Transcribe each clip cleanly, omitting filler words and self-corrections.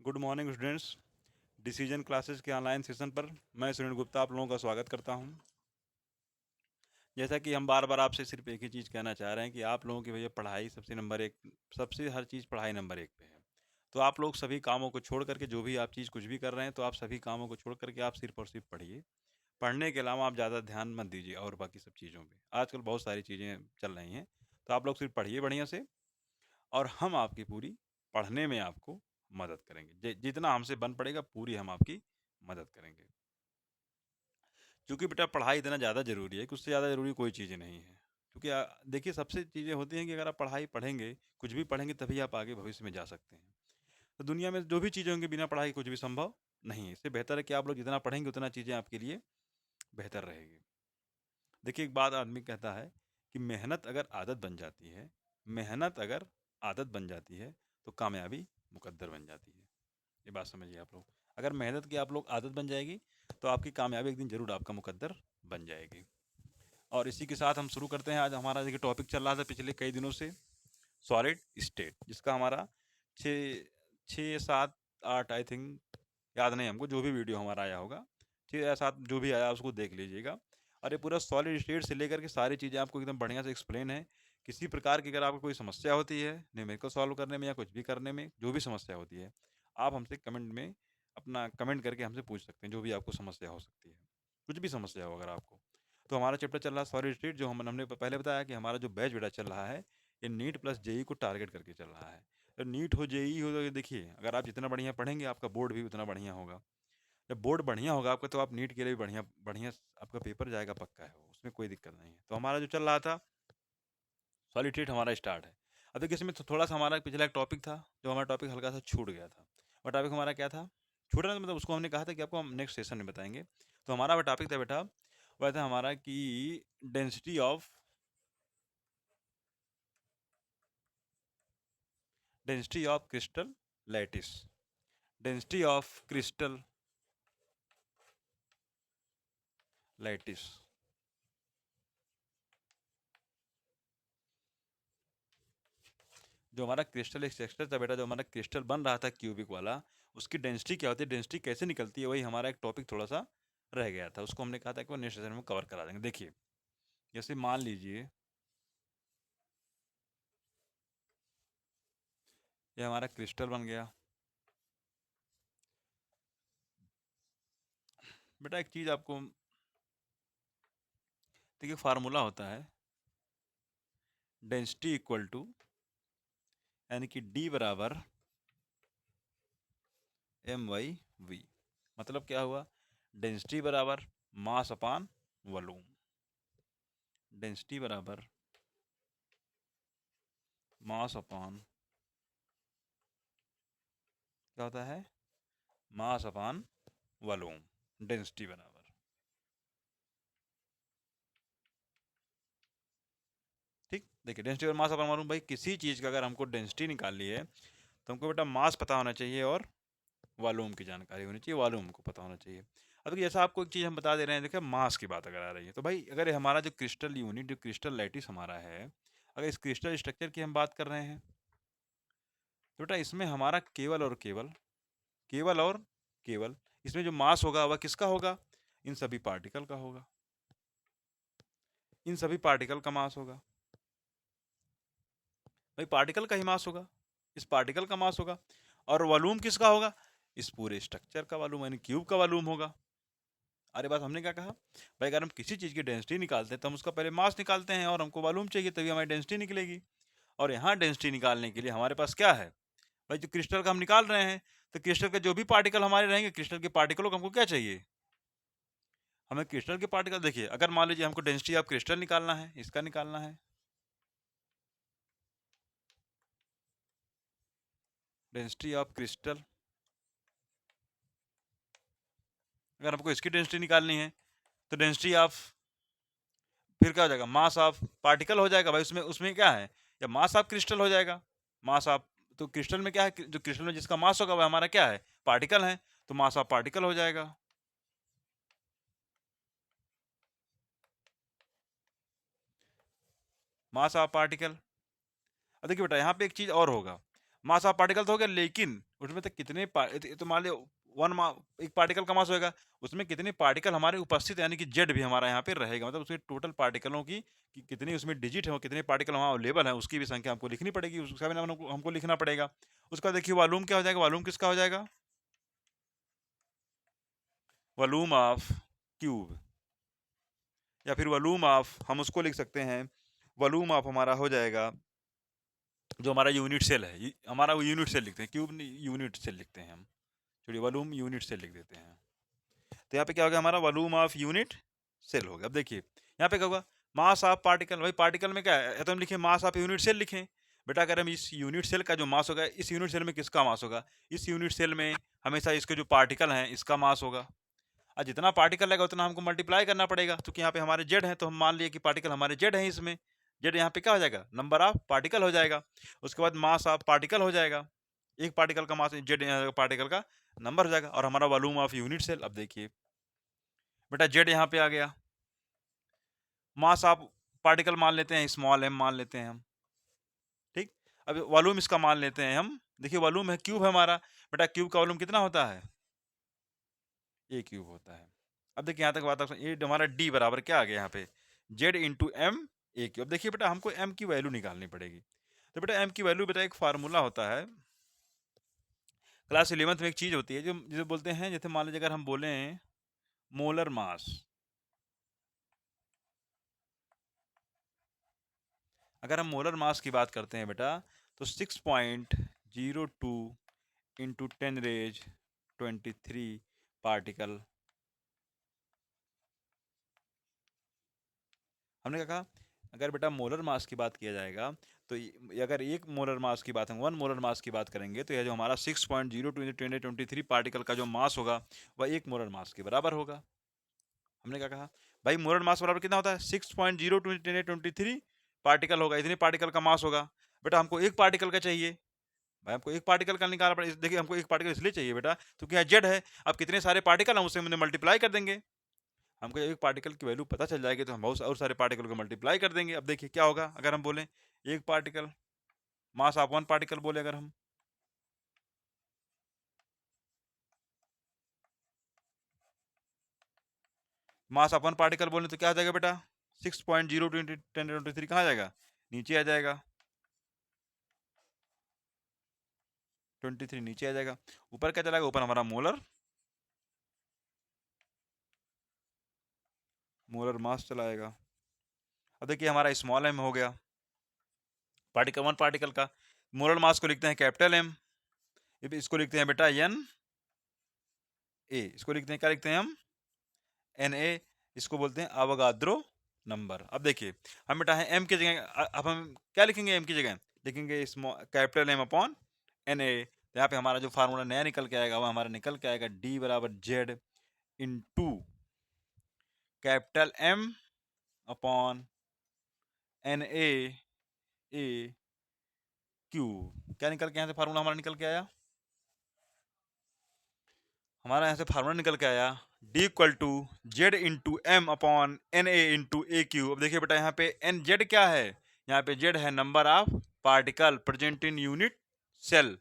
Good morning students. Decision classes के online session पर मैं सुनील गुप्ता आप लोगों का स्वागत करता हूं। जैसा कि हम बार बार आपसे सिर्फ एक ही चीज़ कहना चाह रहे हैं कि आप लोगों की भैया पढ़ाई सबसे नंबर एक, सबसे हर चीज़ पढ़ाई नंबर एक पे है। तो आप लोग सभी कामों को छोड़ करके जो भी आप चीज़ कुछ भी कर रहे हैं तो आप सभी कामों को छोड़ करके आप सिर्फ और सिर्फ पढ़िए। पढ़ने के अलावा आप ज़्यादा ध्यान मत दीजिए और बाकी सब चीज़ों पे। आजकल बहुत सारी चीज़ें चल रही हैं, तो आप लोग सिर्फ पढ़िए बढ़िया से, और हम आपकी पूरी पढ़ने में आपको मदद करेंगे। जितना हमसे बन पड़ेगा पूरी हम आपकी मदद करेंगे। क्योंकि बेटा पढ़ाई इतना ज़्यादा ज़रूरी है कि उससे ज़्यादा ज़रूरी कोई चीज़ नहीं है। क्योंकि देखिए सबसे चीज़ें होती हैं कि अगर आप पढ़ाई पढ़ेंगे, कुछ भी पढ़ेंगे तभी आप आगे भविष्य में जा सकते हैं। तो दुनिया में जो भी चीज़ें होंगी बिना पढ़ाई कुछ भी संभव नहीं है। इससे बेहतर है कि आप लोग जितना पढ़ेंगे उतना चीज़ें आपके लिए बेहतर रहेगी। देखिए एक बात आदमी कहता है कि मेहनत अगर आदत बन जाती है, मेहनत अगर आदत बन जाती है तो कामयाबी मुकद्दर बन जाती है। ये बात समझिए आप लोग। अगर मेहनत की आप लोग आदत बन जाएगी तो आपकी कामयाबी एक दिन ज़रूर आपका मुकद्दर बन जाएगी। और इसी के साथ हम शुरू करते हैं। आज हमारा देखिए टॉपिक चल रहा था पिछले कई दिनों से, सॉलिड स्टेट, जिसका हमारा छः छः सात आठ आई थिंक, याद नहीं हमको, जो भी वीडियो हमारा आया होगा 6 या 7 जो भी आया उसको देख लीजिएगा। और ये पूरा सॉलिड स्टेट से लेकर के सारी चीज़ें आपको एकदम बढ़िया से एक्सप्लेन है। किसी प्रकार की अगर आपको कोई समस्या होती है न्यूमेरिकल सॉल्व करने में या कुछ भी करने में, जो भी समस्या होती है, आप हमसे कमेंट में अपना कमेंट करके हमसे पूछ सकते हैं। जो भी आपको समस्या हो सकती है, कुछ भी समस्या हो अगर आपको। तो हमारा चैप्टर चल रहा है सॉलिड स्टेट, जो हमने पहले बताया कि हमारा जो बैच बेटा चल रहा है ये नीट प्लस जेई को टारगेट करके चल रहा है। तो नीट हो जेई हो, तो ये देखिए अगर आप जितना बढ़िया पढ़ेंगे आपका बोर्ड भी उतना बढ़िया होगा। जब बोर्ड बढ़िया होगा आपका तो आप नीट के लिए भी बढ़िया बढ़िया आपका पेपर जाएगा, पक्का है वो, उसमें कोई दिक्कत नहीं है। तो हमारा जो चल रहा था सॉलिड स्टेट हमारा स्टार्ट है। अब देखिए इसमें थोड़ा सा हमारा पिछला एक टॉपिक था, जो हमारा टॉपिक हल्का सा छूट गया था। और टॉपिक हमारा क्या था, छूट रहा था मतलब उसको हमने कहा था कि आपको हम नेक्स्ट सेशन में बताएंगे। तो हमारा वो टॉपिक था बेटा, वह था हमारा कि density of crystal lattice, density of crystal lattice. जो हमारा क्रिस्टल एक स्ट्रक्चर था बेटा, जो हमारा क्रिस्टल बन रहा था क्यूबिक वाला, उसकी डेंसिटी क्या होती है, डेंसिटी कैसे निकलती है, वही हमारा एक टॉपिक थोड़ा सा रह गया था। उसको हमने कहा था कि वो नेक्स्ट सेशन में कवर करा देंगे। देखिए जैसे मान लीजिए ये हमारा क्रिस्टल बन गया बेटा। एक चीज़ आपको देखिए, फार्मूला होता है डेंसिटी इक्वल टू, यानी कि डी बराबर एम वाई वी। मतलब क्या हुआ, डेंसिटी बराबर मास अपान वॉल्यूम, डेंसिटी बराबर मास अपान क्या होता है, मास अपान वॉल्यूम, डेंसिटी बराबर। ठीक, देखिए डेंसिटी और मास अपान वॉल्यूम। भाई किसी चीज़ का अगर हमको डेंसिटी निकालनी है तो हमको बेटा मास पता होना चाहिए और वॉल्यूम की जानकारी होनी चाहिए, वॉल्यूम हमको पता होना चाहिए। अब देखिए जैसा आपको एक चीज़ हम बता दे रहे हैं, देखिए मास की बात अगर आ रही है तो भाई अगर हमारा जो क्रिस्टल यूनिट, जो क्रिस्टल लैटिस हमारा है, अगर इस क्रिस्टल स्ट्रक्चर की हम बात कर रहे हैं तो बेटा इसमें हमारा केवल और केवल, केवल और केवल इसमें जो मास होगा वह किसका होगा, इन सभी पार्टिकल का होगा, इन सभी पार्टिकल का मास होगा। भाई पार्टिकल का ही मास होगा, इस पार्टिकल का मास होगा। और वॉल्यूम किसका होगा, इस पूरे स्ट्रक्चर का वॉल्यूम, यानी क्यूब का वॉल्यूम होगा। अरे बात हमने क्या कहा, भाई अगर हम किसी चीज़ की डेंसिटी निकालते हैं तो हम उसका पहले मास निकालते हैं और हमको वॉल्यूम चाहिए तभी हमारी डेंसिटी निकलेगी। और यहाँ डेंसिटी निकालने के लिए हमारे पास क्या है, भाई जो क्रिस्टल का हम निकाल रहे हैं, तो क्रिस्टल के जो भी पार्टिकल हमारे रहेंगे, क्रिस्टल के पार्टिकलों को हमको क्या चाहिए, हमें क्रिस्टल के पार्टिकल। देखिए अगर मान लीजिए हमको डेंसिटी ऑफ क्रिस्टल निकालना है, इसका निकालना है, डेंसिटी ऑफ क्रिस्टल, अगर हमको इसकी डेंसिटी निकालनी है तो डेंसिटी ऑफ, फिर क्या हो जाएगा, मास ऑफ पार्टिकल हो जाएगा। भाई उसमें उसमें क्या है, या मास ऑफ क्रिस्टल हो जाएगा, मास ऑफ, तो क्रिस्टल में क्या है, जो क्रिस्टल में जिसका मास होगा वह हमारा क्या है, पार्टिकल है, तो मास ऑफ पार्टिकल हो जाएगा। Mass of particle. अब देखिए बेटा यहाँ पे एक चीज और होगा, मास ऑफ पार्टिकल तो हो गया, लेकिन उसमें तो कितने तो मान लो एक पार्टिकल का मास होगा, उसमें कितने पार्टिकल हमारे उपस्थित, यानी कि जेड भी हमारा यहाँ पे रहेगा, मतलब उसमें टोटल पार्टिकलों की कि कितनी उसमें डिजिट है, कितने पार्टिकल वहाँ अवेलेबल है, उसकी भी संख्या हमको लिखनी पड़ेगी, उसका भी नाम हमको लिखना पड़ेगा। उसका देखिए वॉल्यूम क्या हो जाएगा, वॉल्यूम किसका हो जाएगा, वॉल्यूम ऑफ क्यूब, या फिर वॉल्यूम ऑफ, हम उसको लिख सकते हैं, वॉल्यूम ऑफ हमारा हो जाएगा जो हमारा यूनिट सेल है, हमारा वो यूनिट सेल लिखते हैं, क्यूब नहीं, यूनिट सेल लिखते हैं हम, चलिए वॉल्यूम यूनिट सेल लिख देते हैं। तो यहाँ पे क्या हो गया, हमारा वॉल्यूम ऑफ यूनिट सेल हो गया। अब देखिए यहाँ पे क्या होगा, मास ऑफ पार्टिकल, भाई पार्टिकल में क्या है, या तो हम लिखें मास ऑफ यूनिट सेल लिखें, बेटा अगर हम इस यूनिट सेल का जो मास होगा, इस यूनिट सेल में किसका मास होगा, इस यूनिट सेल में हमेशा इसके जो पार्टिकल हैं इसका मास होगा, और जितना पार्टिकल लगेगा उतना हमको मल्टीप्लाई करना पड़ेगा, क्योंकि यहाँ पे हमारे जेड है, तो हम मान लिए कि पार्टिकल हमारे जेड है, इसमें जेड यहाँ पे क्या हो जाएगा, नंबर ऑफ पार्टिकल हो जाएगा, उसके बाद मास ऑफ पार्टिकल हो जाएगा, एक पार्टिकल का मास जेड पार्टिकल का नंबर हो जाएगा, और हमारा वॉल्यूम ऑफ यूनिट सेल। अब देखिए बेटा जेड यहाँ पे आ गया, मास ऑफ पार्टिकल मान लेते हैं स्मॉल एम मान लेते हैं हम, ठीक। अब वॉल्यूम इसका मान लेते हैं हम, देखिए वॉल्यूम है, क्यूब है हमारा, बेटा क्यूब का वॉल्यूम कितना होता है, ए क्यूब होता है। अब देखिए यहाँ तक बात ये हमारा डी बराबर क्या आ गया यहाँ पे, Z into M A cube. अब देखिए बेटा हमको एम की वैल्यू निकालनी पड़ेगी, तो बेटा एम की वैल्यू बेटा एक फार्मूला होता है, क्लास 11th में एक चीज होती है जो जिसे बोलते हैं, जैसे मान लीजिए अगर हम बोले मोलर मास, अगर हम मोलर मास की बात करते हैं बेटा, तो 6.02 इंटू 10⁻23 पार्टिकल, हमने क्या कहा, अगर बेटा मोलर मास की बात किया जाएगा, तो अगर एक मोलर मास की बात, हम 1 मोलर मास की बात करेंगे, तो यह जो हमारा 6.02 इंटू 10⁻23 पार्टिकल का जो मास होगा वह 1 मोलर मास के बराबर होगा। हमने क्या कहा, भाई मोलर मास बराबर कितना होता है, 6.02 इंटू 10⁻23 पार्टिकल होगा, इतने पार्टिकल का मास होगा। बेटा हमको एक पार्टिकल का चाहिए, भाई हमको एक पार्टिकल का निकालना पड़ेगा, देखिए हमको एक पार्टिकल इसलिए चाहिए बेटा क्योंकि यहाँ जेड है, अब कितने सारे पार्टिकल हम उससे मल्टीप्लाई कर देंगे, हमको एक पार्टिकल की वैल्यू पता चल जाएगी तो हम बहुत और सारे पार्टिकल को मल्टीप्लाई कर देंगे। अब देखिए क्या होगा, अगर हम बोलें एक particle, mass of one particle बोले अगर हम, मास ऑफ वन पार्टिकल बोले तो क्या आ जाएगा बेटा, 6.02 इंटू 10⁻23 कहाँ जाएगा, नीचे आ जाएगा, 23 नीचे आ जाएगा, ऊपर क्या चलाएगा, ऊपर हमारा मोलर मोलर मास चलाएगा। अब देखिए हमारा स्मॉल एम हो गया, पार्टिकल वन पार्टिकल का, मोलर मास को लिखते हैं कैपिटल एम, इसको लिखते हैं बेटा एन ए, इसको लिखते हैं, क्या लिखते हैं हम, एन ए, इसको बोलते हैं अवगाद्रो नंबर। अब देखिए हम बेटा है एम की जगह, अब हम क्या लिखेंगे, एम की जगह लिखेंगे capital M upon N A, तो यहाँ पे हमारा जो फार्मूला नया निकल के आएगा वह हमारा निकल के आएगा डी बराबर Z into capital M upon N A Q. क्या निकल के यहाँ से फार्मूला हमारा निकल के आया, हमारा यहाँ से फार्मूला निकल के आया D equal to Z into M upon N A into A Q. अब देखिए बेटा यहाँ पे एन जेड क्या है, यहाँ पे जेड है number of particle present in unit cell,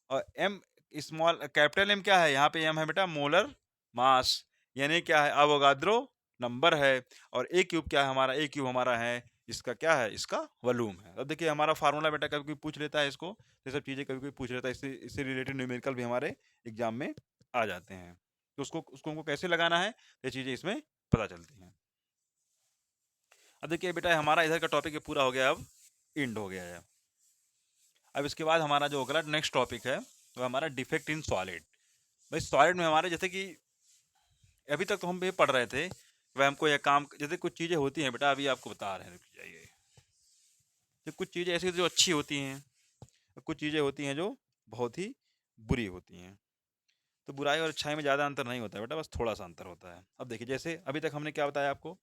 और एम स्मॉल कैपिटल एम क्या है, यहाँ पे एम है बेटा मोलर मास, यानी क्या है अवोगाद्रो नंबर है, और ए क्यूब क्या है हमारा, ए क्यूब हमारा है इसका क्या है, इसका वॉल्यूम है। अब देखिए हमारा फार्मूला बेटा कभी कोई पूछ लेता है इसको, ये सब चीज़ें कभी कोई पूछ लेता है, इससे रिलेटेड न्यूमेरिकल भी हमारे एग्जाम में आ जाते हैं, तो उसको उसको हमको कैसे लगाना है ये चीज़ें इसमें पता चलती हैं। अब देखिए बेटा हमारा इधर का टॉपिक पूरा हो गया, अब एंड हो गया है। अब इसके बाद हमारा जो अगला नेक्स्ट टॉपिक है वो हमारा डिफेक्ट इन सॉलिड। भाई सॉलिड में हमारे जैसे कि अभी तक तो हम ये पढ़ रहे थे वह हमको यह काम, जैसे कुछ चीज़ें होती हैं बेटा, अभी आपको बता रहे हैं, रुक जाइए, तो कुछ चीज़ें ऐसी जो अच्छी होती हैं, कुछ चीज़ें होती हैं जो बहुत ही बुरी होती हैं, तो बुराई और अच्छाई में ज़्यादा अंतर नहीं होता है बेटा, बस थोड़ा सा अंतर होता है। अब देखिए जैसे अभी तक हमने क्या बताया आपको,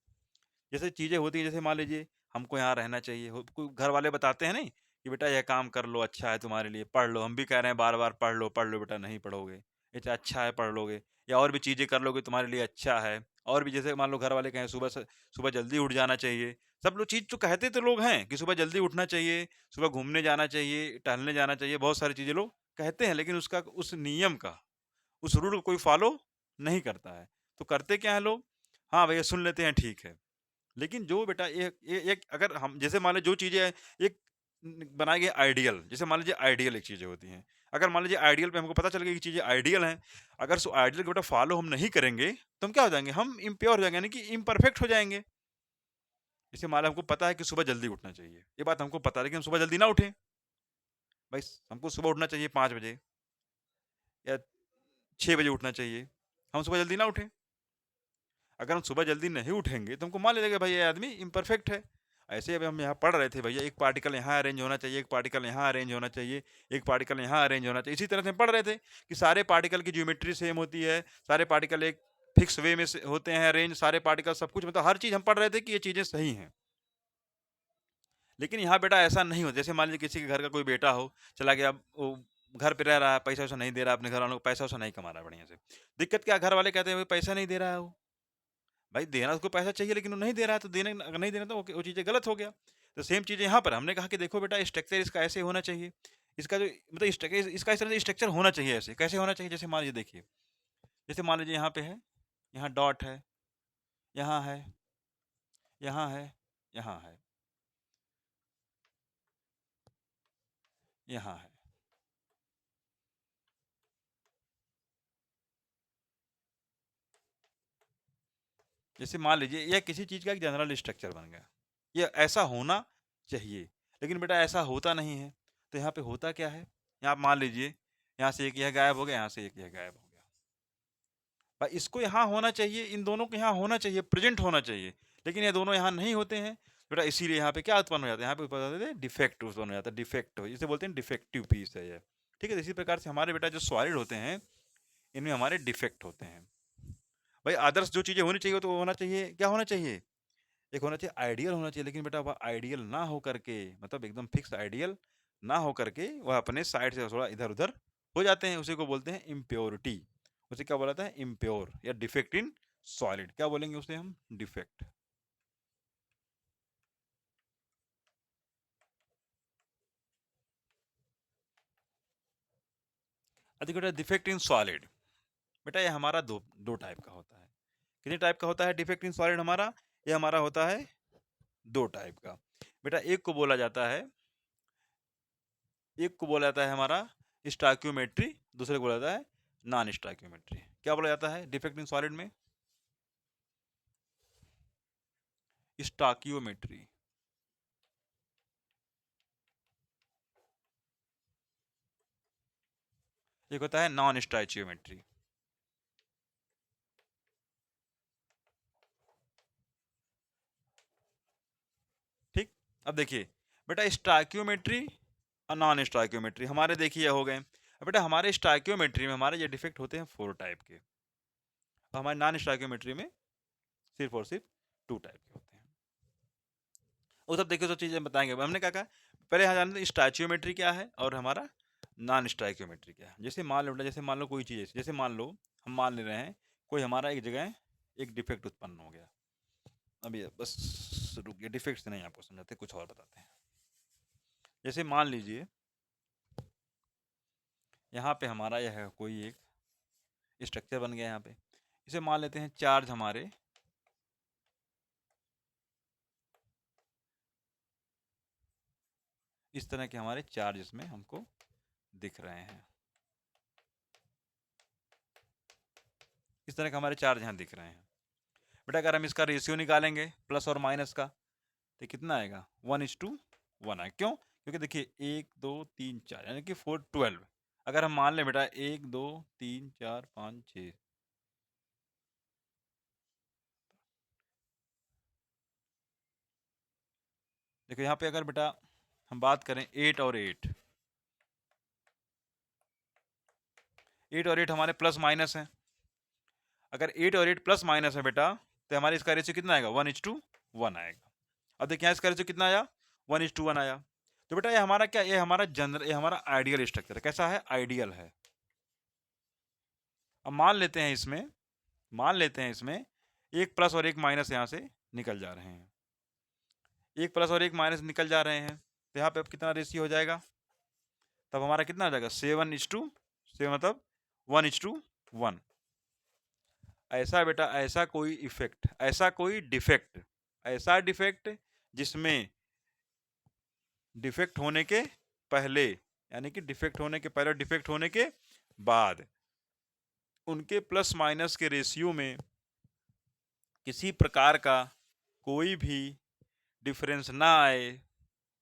जैसे चीज़ें होती हैं, जैसे मान लीजिए हमको यहाँ रहना चाहिए, कोई घर वाले बताते हैं नहीं कि बेटा यह काम कर लो, अच्छा है तुम्हारे लिए, पढ़ लो, हम भी कह रहे हैं बार बार पढ़ लो बेटा, नहीं पढ़ोगे ये तो अच्छा है पढ़ लोगे, या और भी चीज़ें कर लोगे तुम्हारे लिए अच्छा है, और भी जैसे मान लो घर वाले कहें सुबह जल्दी उठ जाना चाहिए, सब लोग चीज़ तो कहते तो लोग हैं कि सुबह जल्दी उठना चाहिए, सुबह घूमने जाना चाहिए, टहलने जाना चाहिए, बहुत सारी चीज़ें लोग कहते हैं, लेकिन उसका उस नियम का, उस रूल को कोई फॉलो नहीं करता है। तो करते क्या है लोग, हाँ भैया सुन लेते हैं, ठीक है। लेकिन जो बेटा एक अगर हम जैसे मान लीजिए जो चीज़ें एक बनाई गई आइडियल, जैसे मान लीजिए आइडियल एक चीज़ें होती हैं। अगर मान लीजिए आइडियल पे हमको पता चल गया कि चीज़ें आइडियल हैं, अगर उस आइडियल को बेटा फॉलो हम नहीं करेंगे, तो हम क्या हो जाएँगे? हम इम्प्योर हो जाएँगे, यानी कि इम्परफेक्ट हो जाएँगे। जैसे मान लो हमको पता है कि सुबह जल्दी उठना चाहिए, ये बात हमको पता है, लेकिन हम सुबह जल्दी ना उठें। भाई हमको सुबह उठना चाहिए 5 बजे या 6 बजे उठना चाहिए, हम सुबह जल्दी ना उठें। अगर हम सुबह जल्दी नहीं उठेंगे तो हमको मान लेंगे भाई ये आदमी इम्परफेक्ट है। ऐसे अभी हम यहाँ पढ़ रहे थे भैया, एक पार्टिकल यहाँ अरेंज होना चाहिए, एक पार्टिकल यहाँ अरेंज होना चाहिए, एक पार्टिकल यहाँ अरेंज होना चाहिए। इसी तरह से हम पढ़ रहे थे कि सारे पार्टिकल की ज्योमेट्री सेम होती है, सारे पार्टिकल एक फिक्स वे में होते हैं अरेंज, सारे पार्टिकल सब कुछ, मतलब हर चीज़ हम पढ़ रहे थे कि ये चीज़ें सही हैं। लेकिन यहाँ बेटा ऐसा नहीं होता। जैसे मान लीजिए किसी के घर का कोई बेटा हो, चला गया, वो घर पे रह रहा है, पैसा वैसा नहीं दे रहा, अपने घर वालों को पैसा वैसा नहीं कमा रहा है बढ़िया से। दिक्कत क्या, घर वाले कहते हैं भाई पैसा नहीं दे रहा है वो। भाई देना उसको पैसा चाहिए, लेकिन वो नहीं दे रहा है, तो देने अगर नहीं देना तो वो चीज़ें गलत हो गया। तो सेम चीज़ यहाँ पर हमने कहा कि देखो बेटा स्ट्रक्चर इसका ऐसे होना चाहिए, इसका जो मतलब स्ट्रक्चर इसका इस तरह से स्ट्रक्चर होना चाहिए। ऐसे कैसे होना चाहिए, जैसे मान लीजिए देखिए, जैसे मान लीजिए यहाँ पे है, यहाँ डॉट है, यहाँ है, यहाँ है, यहाँ है, यहाँ है। जैसे मान लीजिए यह किसी चीज़ का एक जनरल स्ट्रक्चर बन गया, ये ऐसा होना चाहिए, लेकिन बेटा ऐसा होता नहीं है। तो यहाँ पे होता क्या है, यहाँ मान लीजिए यहाँ से एक यह गायब हो गया, यहाँ से एक यह गायब हो गया। भाई इसको यहाँ होना चाहिए, इन दोनों को यहाँ होना चाहिए, प्रेजेंट होना चाहिए, लेकिन ये दोनों यहाँ नहीं होते हैं। बेटा इसीलिए यहाँ पे क्या उत्पन्न हो जाता है, यहाँ पे उत्पन्न हो जाता है डिफेक्ट उत्पन्न हो जाता है, डिफेक्ट हो, इसे बोलते हैं डिफेक्टिव पीस है ये। ठीक है, इसी प्रकार से हमारे बेटा जो सॉलिड होते हैं, इनमें हमारे डिफेक्ट होते हैं। भाई आदर्श जो चीज़ें होनी चाहिए तो होना चाहिए, क्या होना चाहिए, एक होना चाहिए आइडियल होना चाहिए, लेकिन बेटा वह आइडियल ना हो करके, मतलब एकदम फिक्स आइडियल ना हो करके वह अपने साइड से थोड़ा इधर उधर हो जाते हैं, उसी को बोलते हैं इम्प्योरिटी। उसे क्या बोला जाता है, इम्प्योर या डिफेक्ट इन सॉलिड, क्या बोलेंगे उसे हम, डिफेक्ट। अधिक बेटा डिफेक्ट इन सॉलिड, बेटा ये हमारा दो दो टाइप का होता है। कितने टाइप का होता है डिफेक्ट इन सॉलिड हमारा, ये हमारा होता है दो टाइप का। बेटा एक को बोला जाता है, एक को बोला जाता है हमारा स्टाइक्योमेट्री, दूसरे को बोला जाता है नॉन स्टाइक्योमेट्री। क्या बोला जाता है डिफेक्ट इन सॉलिड में, स्टाइक्योमेट्री। एक होता है नॉन स्टाइक्योमेट्री। ठीक, अब देखिए बेटा स्टाइक्योमेट्री और नॉन स्टाइक्योमेट्री हमारे देखिए ये हो गए। अब बेटा हमारे स्टाइक्योमेट्री में हमारे ये डिफेक्ट होते हैं 4 टाइप के, और हमारे नॉन स्टाइक्योमेट्री में सिर्फ और सिर्फ 2 टाइप के होते हैं। वो सब देखिए, सब चीज़ें बताएंगे। हमने क्या कहा, पहले यहाँ जानते हैं स्टाइक्योमेट्री क्या है और हमारा नॉन स्टाइक्योमेट्री क्या है। जैसे मान लो बेटा, जैसे मान लो कोई चीज़, जैसे मान लो हम मान ले रहे हैं कोई हमारा एक जगह एक डिफेक्ट उत्पन्न हो गया। अभी बस रुकिए, डिफेक्ट से नहीं आपको समझाते, कुछ और बताते हैं। जैसे मान लीजिए यहाँ पे हमारा यह है कोई एक स्ट्रक्चर बन गया यहाँ पे, इसे मान लेते हैं चार्ज हमारे इस तरह के, हमारे चार्ज इसमें हमको दिख रहे हैं, इस तरह के हमारे चार्ज यहाँ दिख रहे हैं। बेटा अगर हम इसका रेशियो निकालेंगे प्लस और माइनस का, तो कितना आएगा, 1:1 आएगा। क्यों, क्योंकि देखिए 1 2 3 4 यानी कि 4 12। अगर हम मान लें बेटा 1 2 3 4 5 6, देखो यहाँ पे अगर बेटा हम बात करें 8 और 8 हमारे प्लस माइनस है। अगर 8 और 8 प्लस माइनस है बेटा, तो हमारे इसका रेशियो कितना आएगा, 1:1 आएगा। अब देखिए यहाँ इसका रेशियो कितना आया, 1:1 आया। तो बेटा ये हमारा क्या, ये हमारा जनरल, ये हमारा आइडियल स्ट्रक्चर है। कैसा है, आइडियल है। अब मान लेते हैं इसमें, मान लेते हैं इसमें एक प्लस और एक माइनस यहाँ से निकल जा रहे हैं, एक प्लस और एक माइनस निकल जा रहे हैं, तो यहाँ पे अब कितना रेशियो हो जाएगा, तब हमारा कितना हो जाएगा 7:7 मतलब 1:1। ऐसा बेटा ऐसा कोई इफेक्ट, ऐसा कोई डिफेक्ट, ऐसा डिफेक्ट जिसमें डिफेक्ट होने के पहले, यानी कि डिफेक्ट होने के पहले, डिफेक्ट होने के बाद उनके प्लस माइनस के रेशियो में किसी प्रकार का कोई भी डिफरेंस ना आए,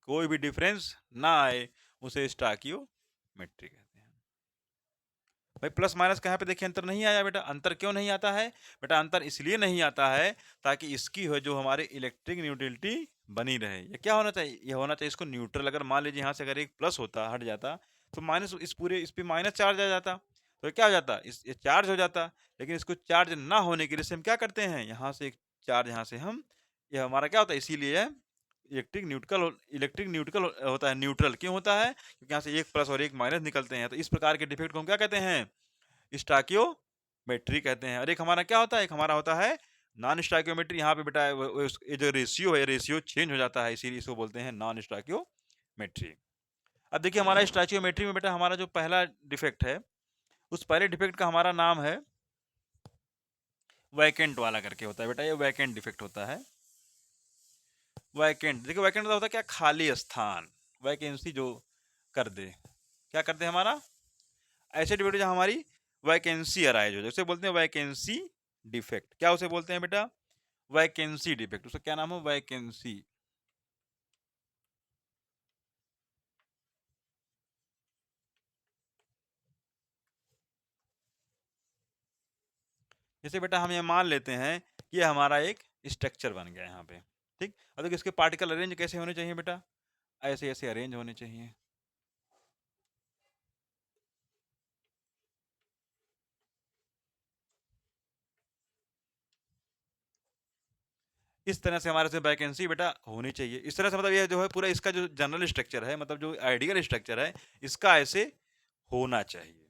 कोई भी डिफरेंस ना आए, उसे स्टोइकियोमेट्री कहते हैं। भाई प्लस माइनस कहाँ पे देखिए अंतर नहीं आया बेटा। अंतर क्यों नहीं आता है बेटा? अंतर इसलिए नहीं आता है ताकि इसकी हो जो हमारे इलेक्ट्रिक न्यूट्रलिटी बनी रहे। ये क्या होना चाहिए? ये होना चाहिए इसको न्यूट्रल। अगर मान लीजिए यहाँ से अगर एक प्लस होता, हट जाता, तो माइनस इस पूरे इस पे माइनस चार्ज आ जाता, तो क्या हो जाता? ये चार्ज हो जाता। लेकिन इसको चार्ज ना होने के लिए से हम क्या करते हैं, यहाँ से एक चार्ज, यहाँ से हम, ये हमारा क्या होता है, इसीलिए इलेक्ट्रिक न्यूट्रल होता है। न्यूट्रल क्यों होता है? क्योंकि यहाँ से एक प्लस और एक माइनस निकलते हैं। तो इस प्रकार के डिफेक्ट को हम क्या कहते हैं? स्टोइकियोमेट्री कहते हैं। और एक हमारा क्या होता है? एक हमारा होता है नॉन स्टोइकियोमेट्री। यहाँ पे बेटा ये जो रेशियो है, रेशियो चेंज हो जाता है, इसीलिए इसको बोलते हैं नॉन स्टोइकियोमेट्री। अब देखिए हमारा स्टोइकियोमेट्री में बेटा हमारा जो पहला डिफेक्ट है, उस पहले डिफेक्ट का हमारा नाम है वैकेंट वाला करके होता है बेटा। ये वैकेंट डिफेक्ट होता है। वैकेंट, देखिए वैकेंट होता है क्या? खाली स्थान, वैकेंसी जो कर दे। क्या कर दे हमारा? ऐसे डिफेक्ट जहाँ हमारी वैकेंसी अराइज हो जाए, उसे बोलते हैं वैकेंसी डिफेक्ट। क्या उसे बोलते हैं बेटा? Vacancy defect. उसका क्या नाम है? वैकेंसी। जैसे बेटा हम ये मान लेते हैं कि ये हमारा एक स्ट्रक्चर बन गया यहाँ पे, ठीक। अब देखिए इसके पार्टिकल अरेंज कैसे होने चाहिए बेटा? ऐसे ऐसे अरेंज होने चाहिए। इस तरह से हमारे से वैकेंसी बेटा होनी चाहिए। इस तरह से मतलब ये जो है पूरा इसका जो जनरल स्ट्रक्चर है, मतलब जो आइडियल स्ट्रक्चर है, इसका ऐसे होना चाहिए।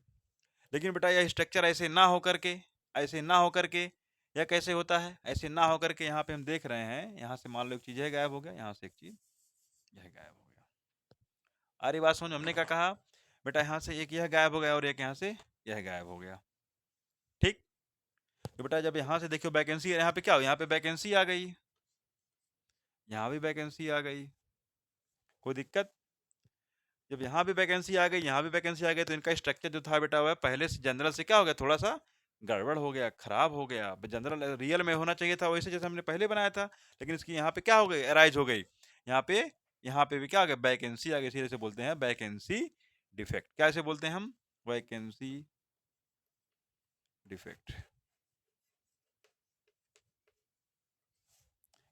लेकिन बेटा यह स्ट्रक्चर ऐसे ना हो करके, ऐसे ना हो करके यह कैसे होता है? ऐसे ना हो करके यहाँ पे हम देख रहे हैं, यहाँ से मान लो एक चीज है गायब हो गया, यहाँ से एक चीज यह गायब हो गया। अरे बात समझ, हमने क्या कहा बेटा? यहाँ से एक यह गायब हो गया और एक यहाँ से यह गायब हो गया, ठीक। तो बेटा जब यहाँ से देखियो वैकेंसी, यहाँ पे क्या हो, यहाँ पे वैकेंसी आ गई, यहाँ भी वैकेंसी आ गई, कोई दिक्कत? जब यहाँ भी वैकेंसी आ गई, यहाँ भी वैकेंसी आ गई, तो इनका स्ट्रक्चर जो था बेटा वह पहले से जनरल से क्या हो गया, थोड़ा सा गड़बड़ हो गया, खराब हो गया। जनरल रियल में होना चाहिए था वैसे जैसे हमने पहले बनाया था, लेकिन इसकी यहाँ पे क्या हो गई, अराइज हो गई। यहाँ पे भी क्या हो गया, वैकेंसी आ गई। इसी से बोलते हैं वैकेंसी डिफेक्ट। क्या इसे बोलते हैं हम? Vacancy defect.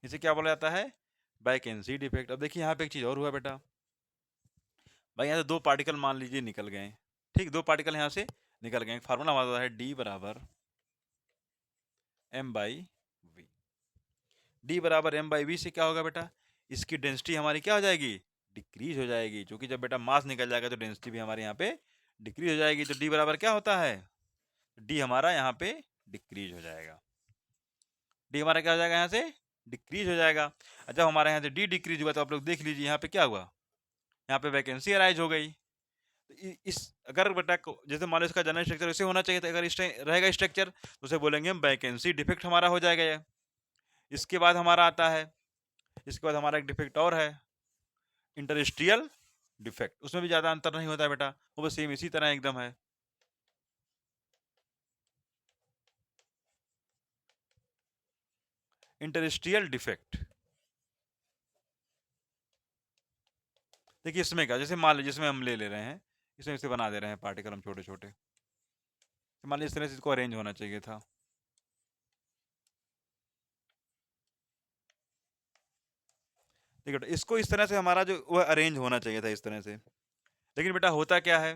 इसे क्या बोला जाता है? Vacancy defect. अब देखिए यहाँ पे एक चीज और हुआ बेटा। भाई यहाँ से दो पार्टिकल मान लीजिए निकल गए, ठीक। दो पार्टिकल यहाँ से निकल गए। फार्मूला हमारा है डी बराबर एम बाई वी। डी बराबर एम बाई वी से क्या होगा बेटा? इसकी डेंसिटी हमारी क्या हो जाएगी? डिक्रीज हो जाएगी। क्योंकि जब बेटा मास निकल जाएगा तो डेंसिटी भी हमारे यहाँ पे डिक्रीज हो जाएगी। तो डी बराबर क्या होता है? डी हमारा यहाँ पे डिक्रीज हो जाएगा। डी हमारा क्या हो जाएगा? यहाँ से डिक्रीज हो जाएगा। जब हमारे यहाँ से डी डिक्रीज हुआ तो आप लोग देख लीजिए यहाँ पे क्या हुआ, यहाँ पे वैकेंसी अराइज हो गई। इस अगर बेटा जैसे मान लो इसका जनरल स्ट्रक्चर ऐसे होना चाहिए था, अगर इस रहेगा स्ट्रक्चर तो उसे बोलेंगे हम वैकेंसी डिफेक्ट हमारा हो जाएगा ये। इसके बाद हमारा आता है, इसके बाद हमारा एक डिफेक्ट और है इंटरस्ट्रियल डिफेक्ट। उसमें भी ज्यादा अंतर नहीं होता है बेटा, वो बस सेम इसी तरह एकदम है। इंटरस्ट्रियल डिफेक्ट देखिए इसमें क्या, जैसे मान लीजिए इसमें हम ले रहे हैं, इसमें इसे बना दे रहे हैं पार्टिकल हम छोटे छोटे। मान लीजिए इस तरह से इसको अरेंज होना चाहिए था। देखिए बेटा इसको इस तरह से हमारा जो वो अरेंज होना चाहिए था इस तरह से। लेकिन बेटा होता क्या है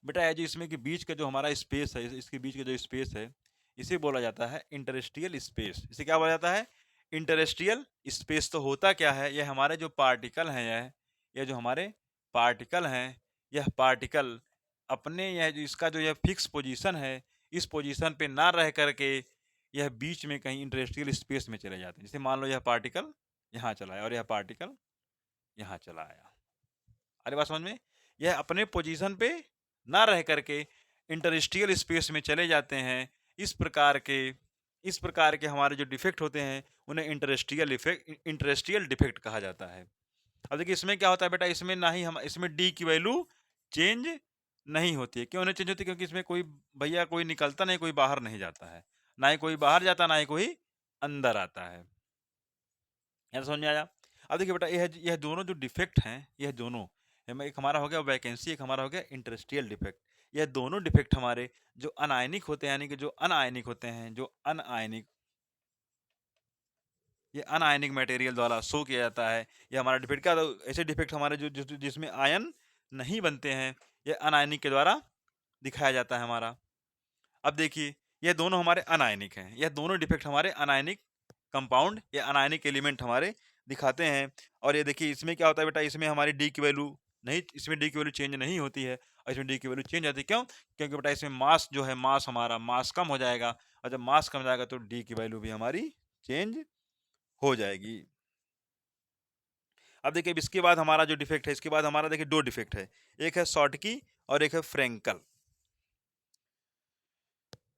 बेटा, है जो इसमें के बीच का जो हमारा स्पेस है, इसके बीच का जो स्पेस है, इसे बोला जाता है इंटरस्ट्रियल स्पेस। इसे क्या बोला जाता है? इंटरस्ट्रियल स्पेस। तो होता क्या है, यह हमारे जो पार्टिकल हैं, यह जो हमारे पार्टिकल हैं, यह पार्टिकल अपने यह जो इसका जो यह फिक्स पोजीशन है, इस पोजीशन पे ना रह करके यह बीच में कहीं इंटरस्ट्रियल स्पेस में चले जाते हैं। जैसे मान लो यह पार्टिकल यहाँ चला है और यह पार्टिकल यहाँ चला आया। अरे बात समझ में? यह अपने पोजीशन पे ना रह करके इंटरस्टियल स्पेस में चले जाते हैं। इस प्रकार के हमारे जो डिफेक्ट होते हैं उन्हें इंटरस्टियल डिफेक्ट कहा जाता है। अब देखिए इसमें क्या होता है बेटा, इसमें ना ही हम इसमें डी की वैल्यू चेंज नहीं होती है। क्यों नहीं चेंज होती? क्योंकि इसमें कोई भैया कोई निकलता नहीं, कोई बाहर नहीं जाता है, ना ही कोई बाहर जाता, ना ही कोई अंदर आता है। यार समझ में आया? अब देखिए बेटा यह दोनों जो डिफेक्ट हैं, यह दोनों एक हमारा हो गया वैकेंसी, एक हमारा हो गया इंटरस्टियल डिफेक्ट। यह दोनों डिफेक्ट हमारे जो अनायनिक होते हैं, यानी कि जो अनआयनिक होते हैं, जो अनआयनिक ये अनआयनिक मटेरियल द्वारा शो किया जाता है। ये हमारा डिफेक्ट क्या ऐसे डिफेक्ट हमारे जिसमें आयन नहीं बनते हैं, ये अनआयनिक के द्वारा दिखाया जाता है हमारा। अब देखिए ये दोनों हमारे अनायनिक हैं, यह दोनों डिफेक्ट हमारे अनायनिक कंपाउंड या अनायनिक एलिमेंट हमारे दिखाते हैं। और ये देखिए इसमें क्या होता है बेटा, इसमें हमारी डी की वैल्यू नहीं, इसमें डी की वैल्यू चेंज नहीं होती है, और इसमें डी की वैल्यू चेंज आती है। क्यों? क्योंकि बेटा इसमें मास जो है, मास हमारा मास कम हो जाएगा, और जब मास कम हो जाएगा तो डी की वैल्यू भी हमारी चेंज हो जाएगी। अब देखिए इसके बाद हमारा जो डिफेक्ट है, इसके बाद हमारा देखिए दो डिफेक्ट है, एक है शॉर्टकी और एक है फ्रेंकल।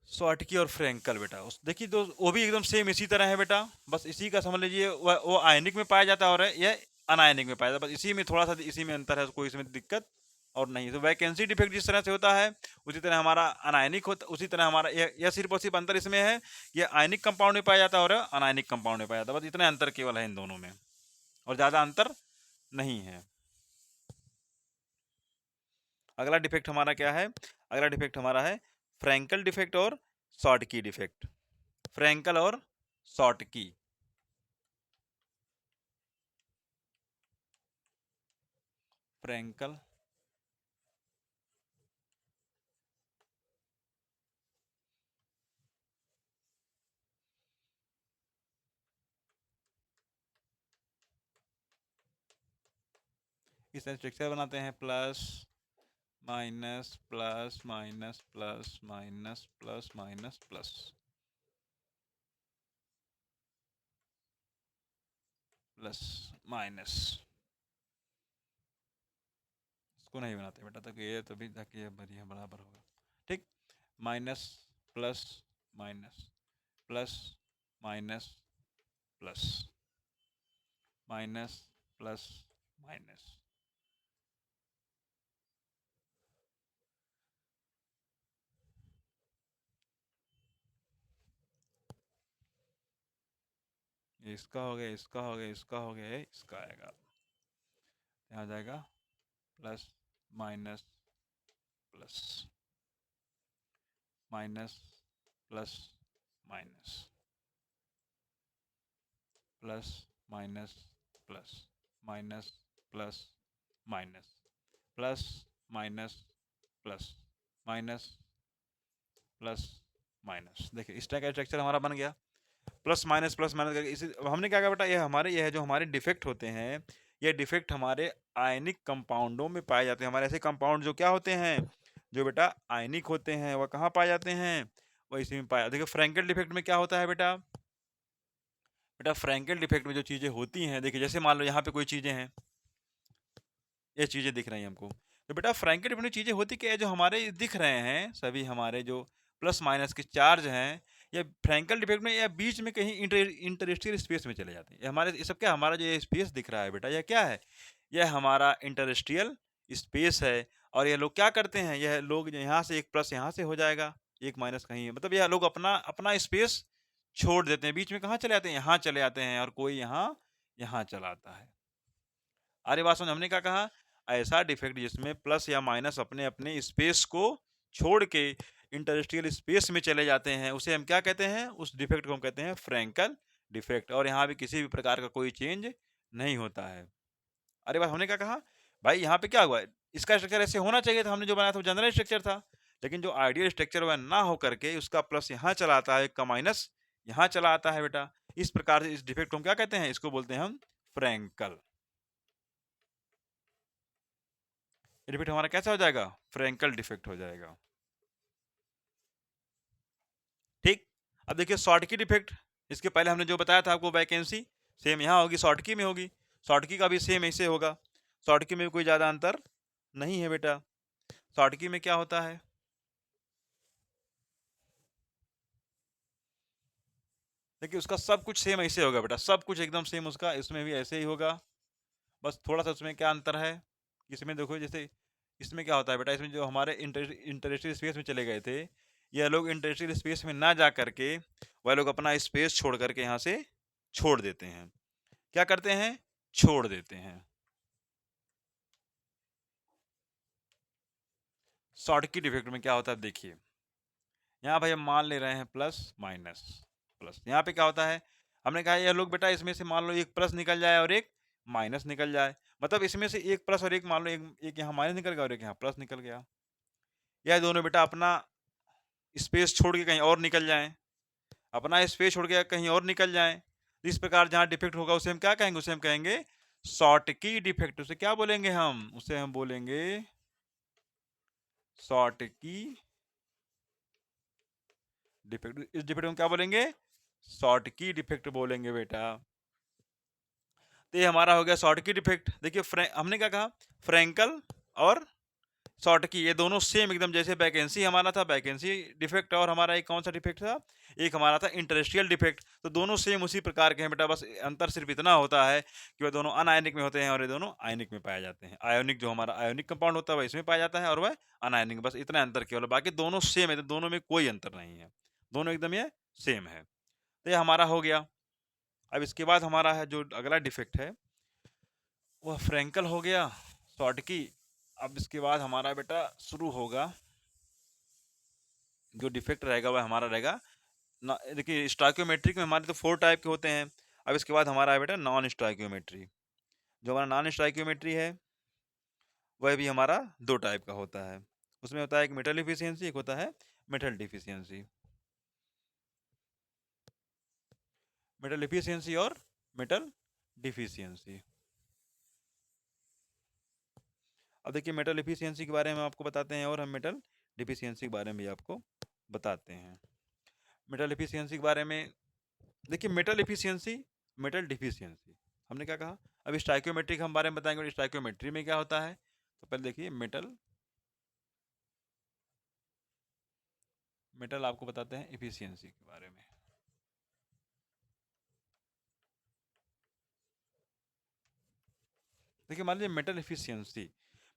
शॉर्टकी और फ्रेंकल बेटा उस देखिए तो वो भी एकदम सेम इसी तरह है बेटा, बस इसी का समझ लीजिए वो आयनिक में पाया जाता है और यह अनायनिक में पाया जाता है, बस इसी में थोड़ा सा इसी में अंतर है, कोई इसमें दिक्कत और नहीं। तो वैकेंसी डिफेक्ट जिस तरह से होता है उसी तरह हमारा अनायनिक होता, उसी तरह हमारा यह सिर्फ और सिर्फ अंतर इसमें है, यह आयनिक कंपाउंड में पाया जाता है और अनायनिक कंपाउंड में पाया जाता है, बस इतना अंतर केवल है इन दोनों में, और ज्यादा अंतर नहीं है। अगला डिफेक्ट हमारा क्या है? अगला डिफेक्ट हमारा है फ्रैंकल डिफेक्ट और शॉर्टकी डिफेक्ट। फ्रैंकल और शॉर्टकी। फ्रैंकल इस तरह स्ट्रक्चर बनाते हैं, plus minus plus minus plus minus plus minus plus plus minus. इसको नहीं बनाते बेटा, तक ये तभी तक ये बढ़िया बराबर होगा। ठीक, minus plus minus plus minus plus minus plus minus. इसका हो गया, इसका हो गया, इसका हो गया, इसका आएगा, यहाँ जाएगा plus minus plus minus plus minus plus minus plus minus plus minus plus minus plus minus plus minus. देखिए इस टाइप का स्ट्रक्चर हमारा बन गया, प्लस माइनस करके। इसी अब हमने क्या कहा बेटा, ये जो हमारे डिफेक्ट होते हैं, ये डिफेक्ट हमारे आयनिक कंपाउंडों में पाए जाते हैं। हमारे ऐसे कंपाउंड जो क्या होते हैं, जो बेटा आयनिक होते हैं, वह कहाँ पाए जाते हैं? वह इसी में पाया। देखिए फ्रैंकल डिफेक्ट में क्या होता है बेटा, बेटा फ्रैंकल डिफेक्ट में जो चीजें होती हैं, देखिए जैसे मान लो यहाँ पे कोई चीजें हैं, ये चीजें दिख रही हैं हमको, तो बेटा फ्रैंकल डिफेक्ट में चीजें होती क्या है, जो हमारे दिख रहे हैं सभी हमारे जो प्लस माइनस के चार्ज हैं, ये फ्रैंकल डिफेक्ट में या बीच में कहीं इंटरस्टियल स्पेस में चले जाते हैं। ये हमारे ये सब क्या, हमारा जो ये स्पेस दिख रहा है बेटा, यह क्या है? यह हमारा इंटरस्टियल स्पेस है। और ये लोग क्या करते हैं, यह लोग यहाँ से एक प्लस यहाँ से हो जाएगा, एक माइनस कहीं है, मतलब यह लोग अपना अपना स्पेस छोड़ देते हैं, बीच में कहाँ चले जाते हैं, यहाँ चले जाते हैं, और कोई यहाँ यहाँ चला आता है। अरे बात समझ, हमने क्या कहा, ऐसा डिफेक्ट जिसमें प्लस या माइनस अपने अपने स्पेस को छोड़ के इंटरस्टियल स्पेस में चले जाते हैं, उसे हम क्या कहते हैं? उस डिफेक्ट को हम कहते हैं फ्रैंकल डिफेक्ट। और यहाँ भी किसी भी प्रकार का कोई चेंज नहीं होता है। अरे बात हमने क्या कहा भाई, यहाँ पे क्या हुआ, इसका स्ट्रक्चर ऐसे होना चाहिए था, हमने जो बनाया था वो जनरल स्ट्रक्चर था, लेकिन जो आइडियल स्ट्रक्चर वह ना हो करके उसका प्लस यहाँ चला आता है, का माइनस यहाँ चला आता है बेटा। इस प्रकार से इस डिफेक्ट को हम क्या कहते हैं? इसको बोलते हैं हम फ्रैंकल। डिफेक्ट हमारा कैसा हो जाएगा? फ्रैंकल डिफेक्ट हो जाएगा। ठीक, अब देखिए शॉर्टकी डिफेक्ट, इसके पहले हमने जो बताया था आपको वैकेंसी, सेम यहाँ होगी, शॉर्टकी में होगी, शॉर्टकी का भी सेम ऐसे होगा, शॉर्टकी में भी कोई ज़्यादा अंतर नहीं है बेटा। शॉर्टकी में क्या होता है, देखिए उसका सब कुछ सेम ऐसे होगा बेटा, सब कुछ एकदम सेम उसका, इसमें भी ऐसे ही होगा। बस थोड़ा सा उसमें क्या अंतर है, इसमें देखो जैसे इसमें क्या होता है बेटा, इसमें जो हमारे इंटरेस्टेड स्पेस में चले गए थे, ये लोग इंटरेस्टेड स्पेस में ना जा करके वह लोग अपना स्पेस छोड़ करके यहाँ से छोड़ देते हैं। क्या करते हैं, छोड़ देते हैं। शॉर्टकट इफेक्ट में क्या होता है देखिए, यहाँ भाई हम मान ले रहे हैं प्लस माइनस प्लस, यहाँ पे क्या होता है, हमने कहा ये लोग बेटा इसमें से मान लो एक प्लस निकल जाए और एक माइनस निकल जाए, मतलब इसमें से एक प्लस और एक मान लो एक यहाँ माइनस निकल गया और एक यहाँ प्लस निकल गया, यह दोनों बेटा अपना स्पेस छोड़ के कहीं और निकल जाएं, अपना स्पेस छोड़ के कहीं और निकल जाएं, इस प्रकार जहाँ डिफेक्ट होगा उसे हम क्या कहेंगे, उसे हम कहेंगे शॉर्ट की डिफेक्ट। उसे क्या बोलेंगे हम, उसे हम बोलेंगे शॉर्ट की डिफेक्ट। इस डिफेक्ट को क्या बोलेंगे, शॉर्ट की डिफेक्ट बोलेंगे बेटा। तो ये हमारा हो गया शॉर्ट की डिफेक्ट। देखिए हमने क्या कहा, फ्रैंकल और शॉर्ट की ये दोनों सेम एकदम, जैसे वैकेंसी हमारा था वैकेंसी डिफेक्ट, और हमारा एक कौन सा डिफेक्ट था, एक हमारा था इंटरेस्टियल डिफेक्ट, तो दोनों सेम उसी प्रकार के हैं बेटा, बस अंतर सिर्फ इतना होता है कि वह दोनों अनायनिक में होते हैं और ये दोनों आयनिक में पाए जाते हैं। आयोनिक जो हमारा आयोनिक कंपाउंड होता है वह इसमें पाया जाता है और वह अनायनिक, बस इतना अंतर केवल, बाकी दोनों सेम है, तो दोनों में कोई अंतर नहीं है, दोनों एकदम ये सेम है। तो ये हमारा हो गया। अब इसके बाद हमारा है जो अगला डिफेक्ट है वह फ्रैंकल हो गया, शॉर्ट की। अब इसके बाद हमारा बेटा शुरू होगा जो डिफेक्ट रहेगा वह हमारा रहेगा ना, देखिए स्टोइकियोमेट्रिक में हमारे तो 4 टाइप के होते हैं। अब इसके बाद हमारा है बेटा नॉन स्टोइकियोमेट्री। जो हमारा नॉन स्टोइकियोमेट्री है वह भी हमारा 2 टाइप का होता है। उसमें होता है एक मेटल इफिशियंसी, एक होता है मेटल डिफिशियंसी। मेटल इफिशियंसी और मेटल डिफिशियंसी। अब देखिए मेटल इफिशियंसी के बारे में आपको बताते हैं और हम मेटल डिफिशियंसी के बारे में भी आपको बताते हैं। मेटल इफिशियंसी के बारे में देखिए, मेटल इफिशियंसी मेटल डिफिशियंसी हमने क्या कहा, अब स्टाइक्योमेट्री के हम बारे में बताएंगे, स्टाइक्योमेट्री में क्या होता है। तो पहले देखिए मेटल, मेटल आपको बताते हैं इफिशियंसी के बारे में। देखिए मान लीजिए मेटल इफिशियंसी,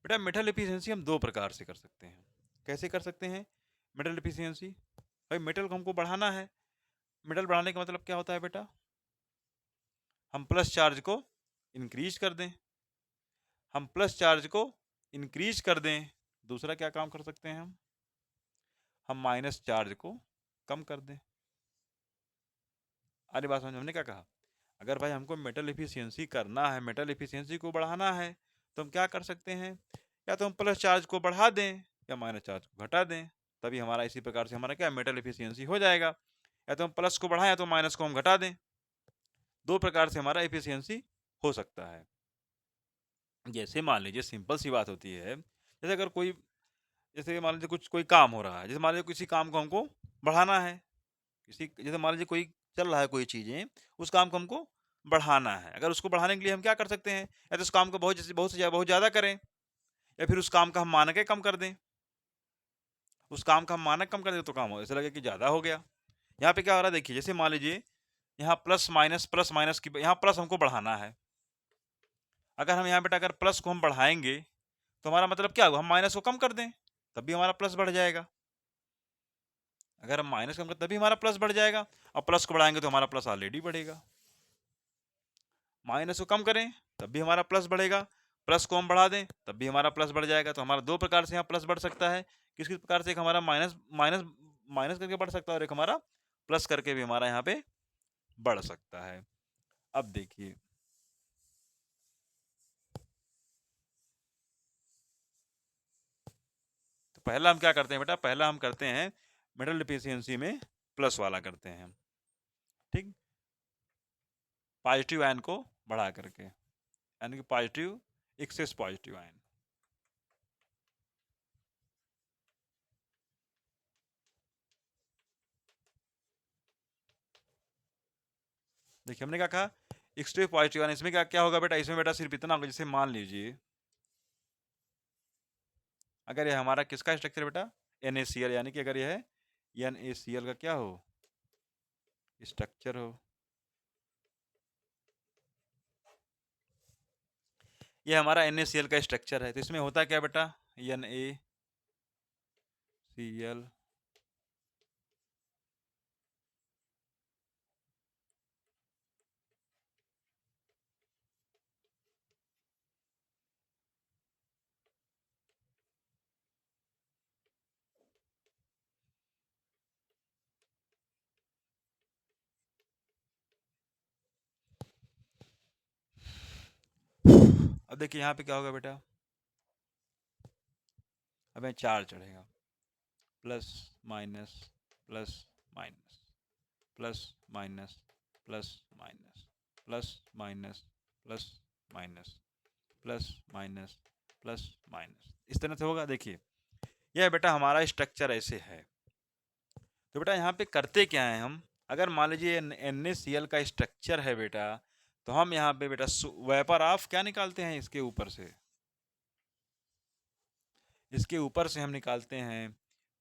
बेटा मेटल इफिशियंसी हम 2 प्रकार से कर सकते हैं। कैसे कर सकते हैं मेटल इफिशियंसी, भाई मेटल को हमको बढ़ाना है। मेटल बढ़ाने का मतलब क्या होता है बेटा, हम प्लस चार्ज को इंक्रीज कर दें, हम प्लस चार्ज को इंक्रीज कर दें। दूसरा क्या काम कर सकते हैं हम माइनस चार्ज को कम कर दें। अरे बात समझ, हमने क्या कहा, अगर भाई हमको मेटल इफिशियंसी करना है, मेटल इफिशियंसी को बढ़ाना है, तो हम क्या कर सकते हैं, या तो हम प्लस चार्ज को बढ़ा दें या माइनस चार्ज को घटा दें, तभी हमारा इसी प्रकार से हमारा क्या मेटल इफिशियंसी हो जाएगा। या तो हम प्लस को बढ़ाएं या तो माइनस को हम घटा दें, 2 प्रकार से हमारा इफिशियंसी हो सकता है। जैसे मान लीजिए सिंपल सी बात होती है, जैसे अगर कोई, जैसे मान लीजिए कुछ कोई काम हो रहा है, जैसे मान लीजिए किसी काम को हमको बढ़ाना है, किसी जैसे मान लीजिए कोई चल रहा है कोई चीज़ें, उस काम को हमको बढ़ाना है। अगर उसको बढ़ाने के लिए हम क्या कर सकते हैं, या तो उस काम को बहुत ज़्यादा करें, या फिर उस काम का हम मानकें कम कर दें। उस काम का हम मानक कम कर दें तो काम हो ऐसा लगे कि ज़्यादा हो गया। यहाँ पे क्या हो रहा है देखिए, जैसे मान लीजिए यहाँ प्लस माइनस की, यहाँ प्लस हमको बढ़ाना है। अगर हम यहाँ बेटा अगर प्लस को हम बढ़ाएंगे तो हमारा मतलब क्या हुआ, हम माइनस को कम कर दें तब भी हमारा प्लस बढ़ जाएगा। अगर हम माइनस कम करें तभी हमारा प्लस बढ़ जाएगा, और प्लस को बढ़ाएंगे तो हमारा प्लस ऑलरेडी बढ़ेगा। माइनस को कम करें तब भी हमारा प्लस बढ़ेगा, प्लस को हम बढ़ा दें तब भी हमारा प्लस बढ़ जाएगा। तो हमारा 2 प्रकार से यहाँ प्लस बढ़ सकता है। किस किस प्रकार से, एक हमारा माइनस माइनस माइनस करके बढ़ सकता है और एक हमारा प्लस करके भी हमारा यहाँ पे बढ़ सकता है। अब देखिए तो पहला हम क्या करते हैं बेटा, पहला हम करते हैं मेटल डिफिशियंसी में प्लस वाला करते हैं, ठीक, पॉजिटिव आयन को बढ़ा करके, यानी कि पॉजिटिव एक्सेस पॉजिटिव आयन। देखिए हमने क्या कहा, एक्सट्रीम पॉजिटिव आयन, इसमें क्या क्या होगा बेटा, इसमें बेटा सिर्फ इतना होगा, जैसे मान लीजिए अगर ये हमारा किसका स्ट्रक्चर बेटा, NaCl, यानी कि अगर यह NaCl का क्या हो, स्ट्रक्चर हो। ये हमारा NaCl का स्ट्रक्चर है, तो इसमें होता क्या बेटा, NaCl। अब देखिए यहाँ पे क्या होगा बेटा, अब यहाँ चार्ज चढ़ेगा, plus minus plus minus plus minus plus minus plus minus plus minus plus minus plus minus, इस तरह से होगा। देखिए यह बेटा हमारा स्ट्रक्चर ऐसे है। तो बेटा यहाँ पे करते क्या है हम, अगर मान लीजिए NaCl का स्ट्रक्चर है बेटा, तो हम यहाँ पे बेटा वेपर ऑफ क्या निकालते हैं, इसके ऊपर से, इसके ऊपर से हम निकालते हैं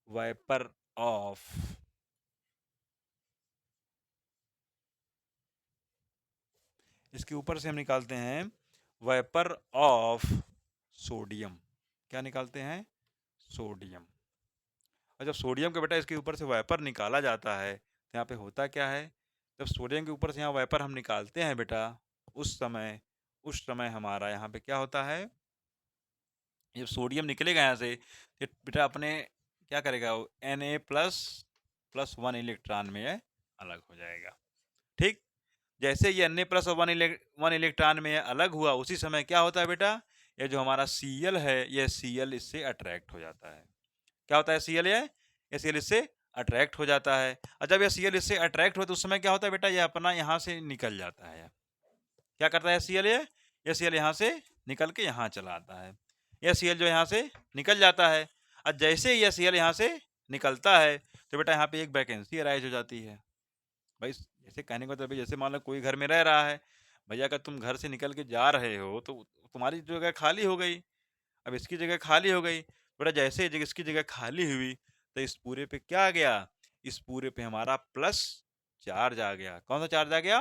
वेपर ऑफ, इसके ऊपर से हम निकालते हैं वेपर ऑफ सोडियम। क्या निकालते हैं, सोडियम। और जब सोडियम के बेटा इसके ऊपर से वेपर निकाला जाता है, तो यहाँ पे होता क्या है, जब सोडियम के ऊपर से यहाँ वेपर हम निकालते हैं बेटा, उस समय हमारा यहाँ पे क्या होता है, जब सोडियम निकलेगा यहाँ से, तो बेटा अपने क्या करेगा, वो Na प्लस 1 इलेक्ट्रॉन में ये अलग हो जाएगा। ठीक, जैसे ये Na+1 इलेक्ट्रॉन में ये अलग हुआ, उसी समय क्या होता है बेटा, ये जो हमारा Cl है, ये Cl इससे अट्रैक्ट हो जाता है। क्या होता है Cl, ये Cl इससे अट्रैक्ट हो जाता है। और जब ये Cl इससे अट्रैक्ट हो तो उस समय क्या होता है बेटा, ये अपना यहाँ से निकल जाता है। क्या करता है Cl, ये Cl यहाँ से निकल के यहाँ चला आता है। ये Cl जो यहाँ से निकल जाता है, और जैसे ये Cl यहाँ से निकलता है, तो बेटा यहाँ पे एक वैकेंसी अराइज हो जाती है। भाई जैसे कहने को, तो भाई जैसे मान लो कोई घर में रह रहा है, भैया अगर तुम घर से निकल के जा रहे हो तो तुम्हारी जगह खाली हो गई, अब इसकी जगह खाली हो गई, बेटा जैसे इसकी जगह खाली हुई, तो इस पूरे पे क्या आ गया, इस पूरे पे हमारा प्लस चार्ज आ गया। कौन सा चार्ज आ गया,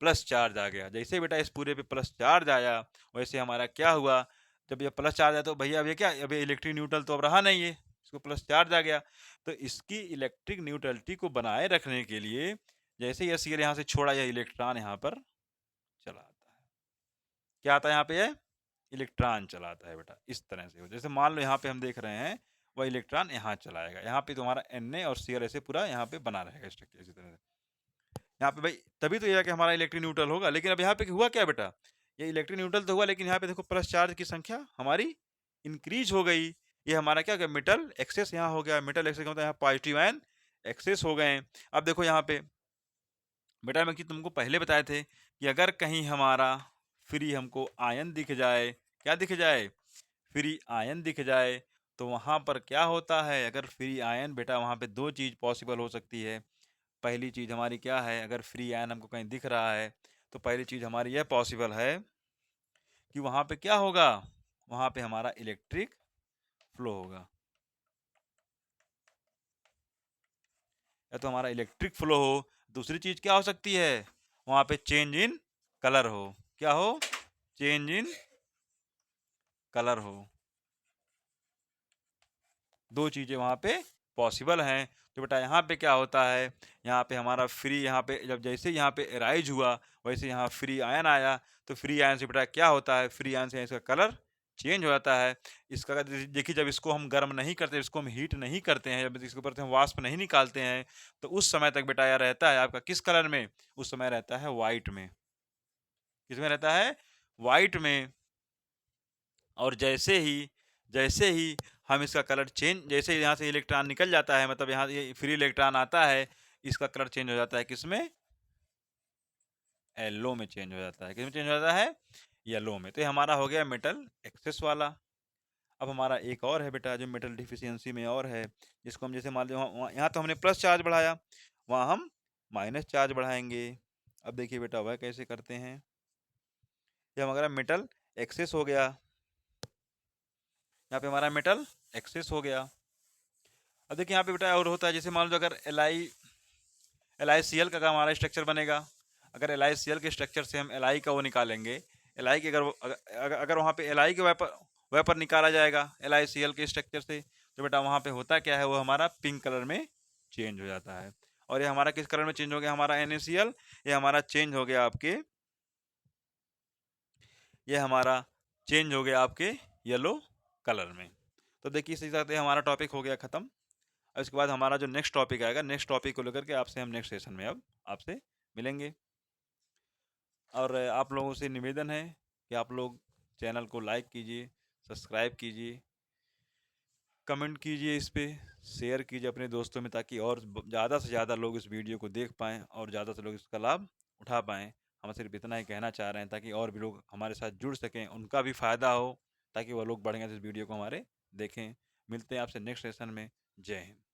प्लस चार्ज आ गया। जैसे बेटा इस पूरे पे प्लस चार्ज आया, वैसे हमारा क्या हुआ, जब ये प्लस चार्ज आया तो भैया अब ये क्या, अब ये इलेक्ट्रिक न्यूट्रल तो अब रहा नहीं है, इसको प्लस चार्ज आ गया। तो इसकी इलेक्ट्रिक न्यूट्रलिटी को बनाए रखने के लिए, जैसे ये Cl यहाँ से छोड़ा, यह इलेक्ट्रॉन यहाँ पर चला आता है। क्या आता है यहाँ पे, ये इलेक्ट्रॉन चलाता है बेटा, इस तरह से। जैसे मान लो यहाँ पे हम देख रहे हैं, वह इलेक्ट्रॉन यहाँ चलाएगा, यहाँ पे तुम्हारा Na और Cl ऐसे पूरा यहाँ पे बना रहेगा स्ट्रक्चर इसी तरह से। यहाँ पे भाई तभी तो ये कि हमारा इलेक्ट्रिक न्यूट्रल होगा। लेकिन अब यहाँ पे हुआ क्या बेटा, ये इलेक्ट्रिक न्यूट्रल तो हुआ, लेकिन यहाँ पे देखो प्लस चार्ज की संख्या हमारी इंक्रीज हो गई। ये हमारा क्या गया, मेटल एक्सेस यहाँ हो गया। मेटल एक्सेस का मतलब यहाँ पॉजिटिव आयन एक्सेस हो गए। अब देखो यहाँ पे बेटा, मैं कि तुमको पहले बताए थे कि अगर कहीं हमारा फ्री हमको आयन दिख जाए, क्या दिख जाए, फ्री आयन दिख जाए, तो वहाँ पर क्या होता है, अगर फ्री आयन बेटा, वहाँ पे दो चीज़ पॉसिबल हो सकती है। पहली चीज़ हमारी क्या है, अगर फ्री आयन हमको कहीं दिख रहा है, तो पहली चीज़ हमारी यह पॉसिबल है कि वहाँ पे क्या होगा, वहाँ पे हमारा इलेक्ट्रिक फ्लो होगा, या तो हमारा इलेक्ट्रिक फ्लो हो। दूसरी चीज़ क्या हो सकती है, वहाँ पे चेंज इन कलर हो। क्या हो, चेंज इन कलर हो। दो चीज़ें वहाँ पे पॉसिबल हैं। तो बेटा यहाँ पे क्या होता है, यहाँ पे हमारा फ्री, यहाँ पे जब जैसे यहाँ पे राइज हुआ, वैसे यहाँ फ्री आयन आया। तो फ्री आयन से बेटा क्या होता है, फ्री आयन से इसका कलर चेंज हो जाता है। इसका देखिए, जब इसको हम गर्म नहीं करते, इसको हम हीट नहीं करते हैं, जब इसके ऊपर से हम वाष्प नहीं निकालते हैं, तो उस समय तक बेटा यह रहता है आपका किस कलर में, उस समय रहता है वाइट में। किस में रहता है, वाइट में। और जैसे ही हम इसका कलर चेंज, जैसे यहाँ से इलेक्ट्रॉन निकल जाता है, मतलब यहाँ ये फ्री इलेक्ट्रॉन आता है, इसका कलर चेंज हो जाता है किसमें, येलो में चेंज हो जाता है। किसमें चेंज हो जाता है, येलो में। तो ये हमारा हो गया मेटल एक्सेस वाला। अब हमारा एक और है बेटा, जो मेटल डिफिशियंसी में और है, जिसको हम जैसे मान लो यहाँ तो हमने प्लस चार्ज बढ़ाया, वहाँ हम माइनस चार्ज बढ़ाएंगे। अब देखिए बेटा वह कैसे करते हैं, ये हमारा मेटल एक्सेस हो गया, यहाँ पे हमारा मेटल एक्सेस हो गया। अब देखिए यहाँ पे बेटा और होता है, जैसे मान लो अगर LICL का हमारा स्ट्रक्चर बनेगा। अगर LICL के स्ट्रक्चर से हम LI का वो निकालेंगे, LI के अगर वहाँ पे LI के वेपर निकाला जाएगा LICL के स्ट्रक्चर से, तो बेटा वहाँ पे होता क्या है, वो हमारा पिंक कलर में चेंज हो जाता है। और ये हमारा किस कलर में चेंज हो गया, हमारा NaCl, ये हमारा चेंज हो गया आपके, ये हमारा चेंज हो गया आपके येलो कलर में। तो देखिए इसी तरह से हमारा टॉपिक हो गया खत्म। और इसके बाद हमारा जो नेक्स्ट टॉपिक आएगा, नेक्स्ट टॉपिक को लेकर के आपसे हम नेक्स्ट सेशन में अब आपसे मिलेंगे। और आप लोगों से निवेदन है कि आप लोग चैनल को लाइक कीजिए, सब्सक्राइब कीजिए, कमेंट कीजिए, इस पे शेयर कीजिए अपने दोस्तों में, ताकि और ज़्यादा से ज़्यादा लोग इस वीडियो को देख पाएँ और ज़्यादा से लोग इसका लाभ उठा पाएँ। हम सिर्फ इतना ही कहना चाह रहे हैं, ताकि और भी लोग हमारे साथ जुड़ सकें, उनका भी फ़ायदा हो, ताकि वह लोग बढ़िया से इस वीडियो को हमारे देखें। मिलते हैं आपसे नेक्स्ट सेशन में। जय हिंद।